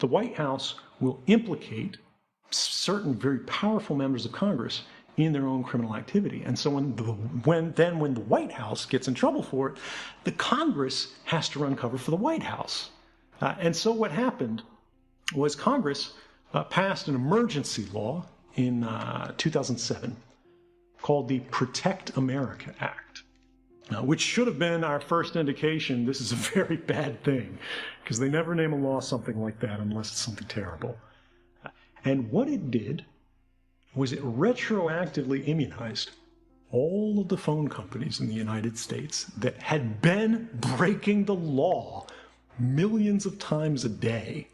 the White House will implicate certain very powerful members of Congress in their own criminal activity. And so when the White House gets in trouble for it, the Congress has to run cover for the White House. And so what happened was Congress passed an emergency law in 2007 called the Protect America Act, which should have been our first indication this is a very bad thing, because they never name a law something like that unless it's something terrible. And what it did was it retroactively immunized all of the phone companies in the United States that had been breaking the law millions of times a day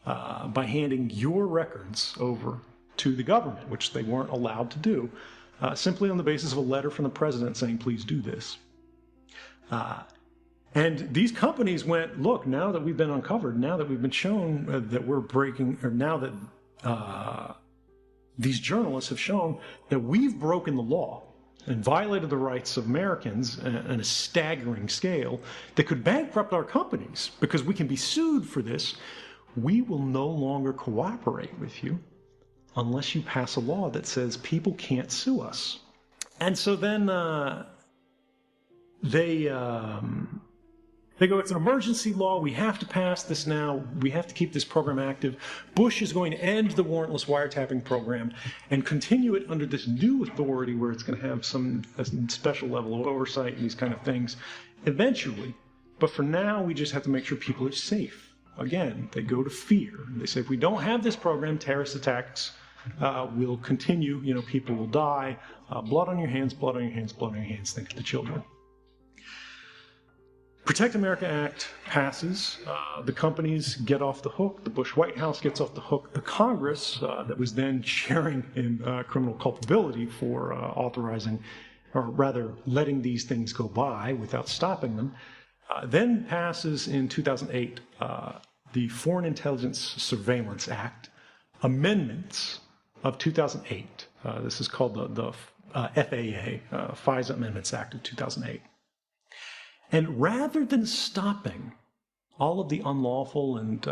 by handing your records over to the government, which they weren't allowed to do, simply on the basis of a letter from the president saying, please do this. And these companies went, look, now that we've been uncovered, now that we've been shown that we're breaking, or now that these journalists have shown that we've broken the law and violated the rights of Americans on a staggering scale that could bankrupt our companies because we can be sued for this, we will no longer cooperate with you unless you pass a law that says people can't sue us. And so then they go, it's an emergency law, we have to pass this now, we have to keep this program active. Bush is going to end the warrantless wiretapping program and continue it under this new authority where it's going to have a special level of oversight and these kind of things eventually. But for now, we just have to make sure people are safe. Again, they go to fear. They say, if we don't have this program, terrorist attacks will continue, people will die. Blood on your hands, blood on your hands, blood on your hands, think of the children. Protect America Act passes. The companies get off the hook. The Bush White House gets off the hook. The Congress, that was then sharing in criminal culpability for authorizing, or rather letting these things go by without stopping them, then passes in 2008 the Foreign Intelligence Surveillance Act, amendments of 2008. This is called the FAA, FISA Amendments Act of 2008. And rather than stopping all of the unlawful and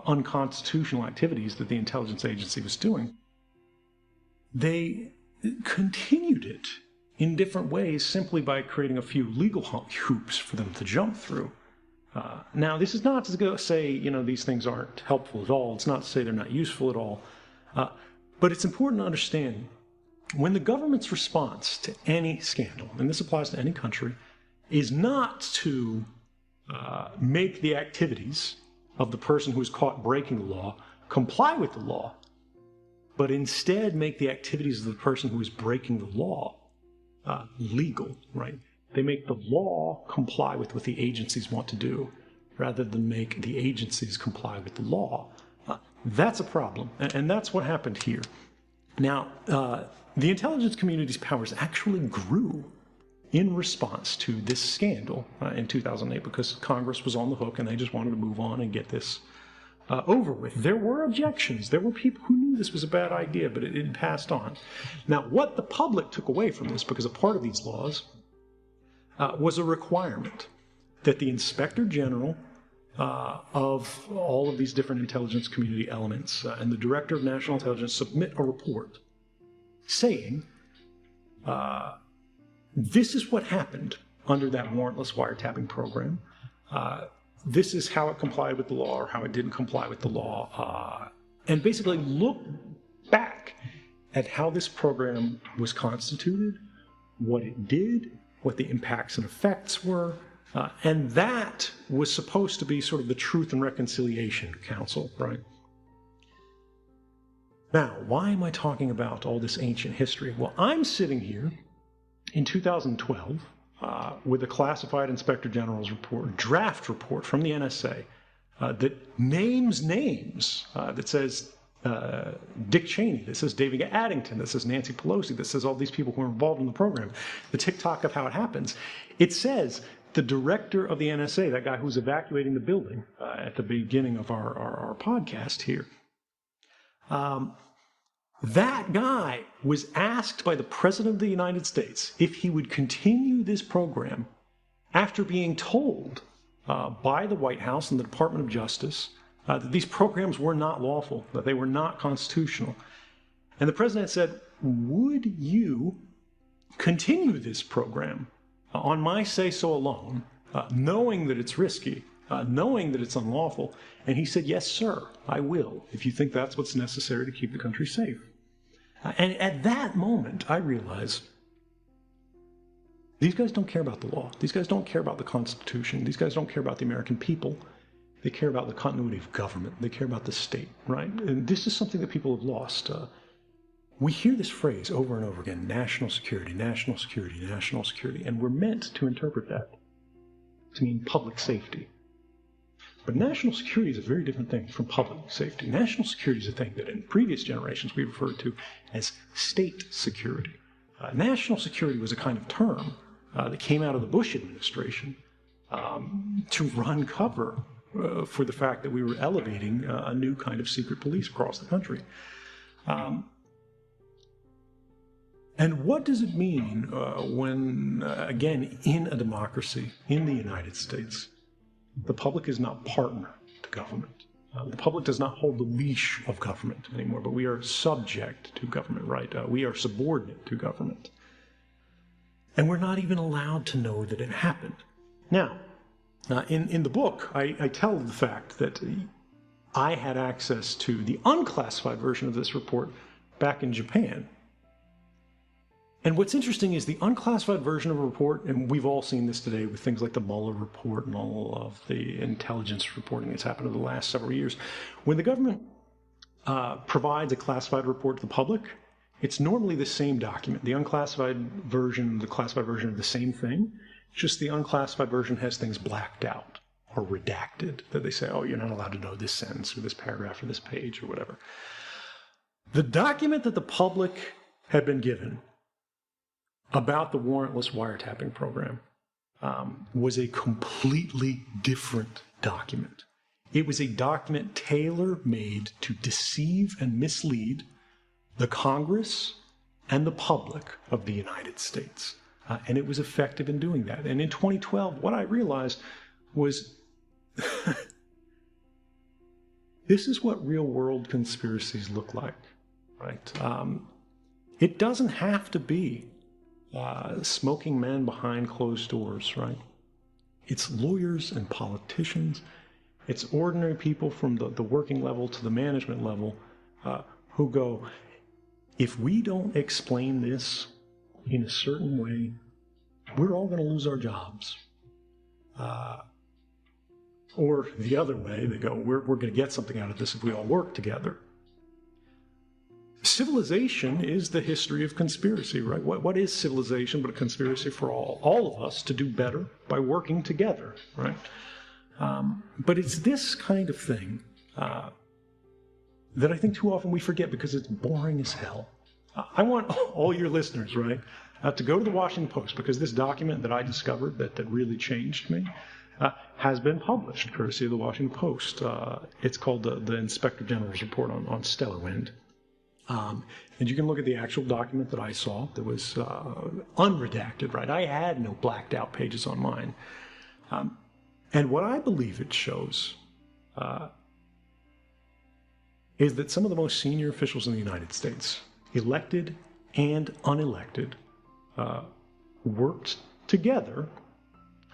unconstitutional activities that the intelligence agency was doing, they continued it in different ways simply by creating a few legal hoops for them to jump through. Now, this is not to say, these things aren't helpful at all. It's not to say they're not useful at all. But it's important to understand when the government's response to any scandal, and this applies to any country, is not to make the activities of the person who is caught breaking the law comply with the law, but instead make the activities of the person who is breaking the law legal, right? They make the law comply with what the agencies want to do, rather than make the agencies comply with the law. That's a problem, and that's what happened here. Now, the intelligence community's powers actually grew in response to this scandal in 2008 because Congress was on the hook and they just wanted to move on and get this over with. There were objections. There were people who knew this was a bad idea, but it passed on. Now, what the public took away from this, because a part of these laws was a requirement that the Inspector General of all of these different intelligence community elements and the Director of National Intelligence submit a report saying, this is what happened under that warrantless wiretapping program. This is how it complied with the law or how it didn't comply with the law. And basically look back at how this program was constituted, what it did, what the impacts and effects were. And that was supposed to be sort of the Truth and Reconciliation Council, right? Now, why am I talking about all this ancient history? Well, I'm sitting here in 2012 with a classified Inspector General's report, draft report from the NSA that names names, that says Dick Cheney, that says David Addington, that says Nancy Pelosi, that says all these people who are involved in the program, the tick-tock of how it happens. It says the director of the NSA, that guy who's evacuating the building at the beginning of our podcast here, that guy was asked by the President of the United States if he would continue this program after being told by the White House and the Department of Justice that these programs were not lawful, that they were not constitutional. And the president said, would you continue this program on my say-so alone, knowing that it's risky, knowing that it's unlawful? And he said, yes, sir, I will, if you think that's what's necessary to keep the country safe. And at that moment, I realized these guys don't care about the law. These guys don't care about the Constitution. These guys don't care about the American people. They care about the continuity of government. They care about the state, right? And this is something that people have lost. We hear this phrase over and over again, national security, national security, national security, and we're meant to interpret that to mean public safety. But national security is a very different thing from public safety. National security is a thing that in previous generations we referred to as state security. National security was a kind of term that came out of the Bush administration to run cover for the fact that we were elevating a new kind of secret police across the country. And what does it mean when, again, in a democracy, in the United States, the public is not partner to government? The public does not hold the leash of government anymore, but we are subject to government, right? We are subordinate to government. And we're not even allowed to know that it happened. Now, in the book, I tell the fact that I had access to the unclassified version of this report back in Japan. And what's interesting is the unclassified version of a report, and we've all seen this today with things like the Mueller report and all of the intelligence reporting that's happened over the last several years. When the government provides a classified report to the public, it's normally the same document. The unclassified version, the classified version are the same thing. It's just the unclassified version has things blacked out or redacted that they say, oh, you're not allowed to know this sentence or this paragraph or this page or whatever. The document that the public had been given about the warrantless wiretapping program was a completely different document. It was a document tailor-made to deceive and mislead the Congress and the public of the United States. And it was effective in doing that. And in 2012, what I realized was this is what real-world conspiracies look like, right? It doesn't have to be smoking men behind closed doors, right? It's lawyers and politicians. It's ordinary people from the working level to the management level who go, if we don't explain this in a certain way, we're all going to lose our jobs. Or the other way, they go, we're going to get something out of this if we all work together. Civilization is the history of conspiracy, right? What is civilization but a conspiracy for all of us to do better by working together, right? But it's this kind of thing that I think too often we forget because it's boring as hell. I want all your listeners, right, to go to the Washington Post, because this document that I discovered that really changed me has been published, courtesy of the Washington Post. It's called the Inspector General's Report on Stellar Wind. And you can look at the actual document that I saw that was unredacted, right? I had no blacked out pages on mine. And what I believe it shows is that some of the most senior officials in the United States, elected and unelected, worked together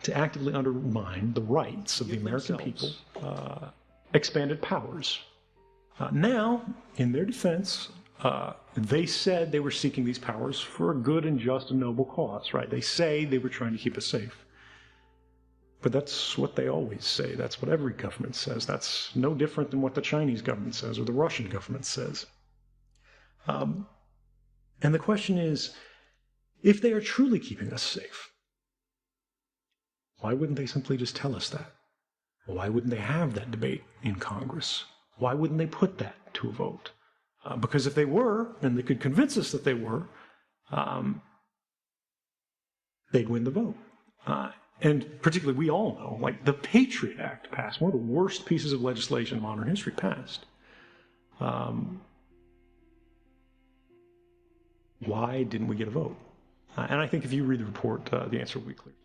to actively undermine the rights of the American people, expanded powers. Now, in their defense, they said they were seeking these powers for a good and just and noble cause, right? They say they were trying to keep us safe. But that's what they always say. That's what every government says. That's no different than what the Chinese government says or the Russian government says. And the question is, if they are truly keeping us safe, why wouldn't they simply just tell us that? Why wouldn't they have that debate in Congress? Why wouldn't they put that to a vote? Because if they were, and they could convince us that they were, they'd win the vote. And particularly, we all know, like the Patriot Act passed, one of the worst pieces of legislation in modern history passed. Why didn't we get a vote? And I think if you read the report, the answer will be clear.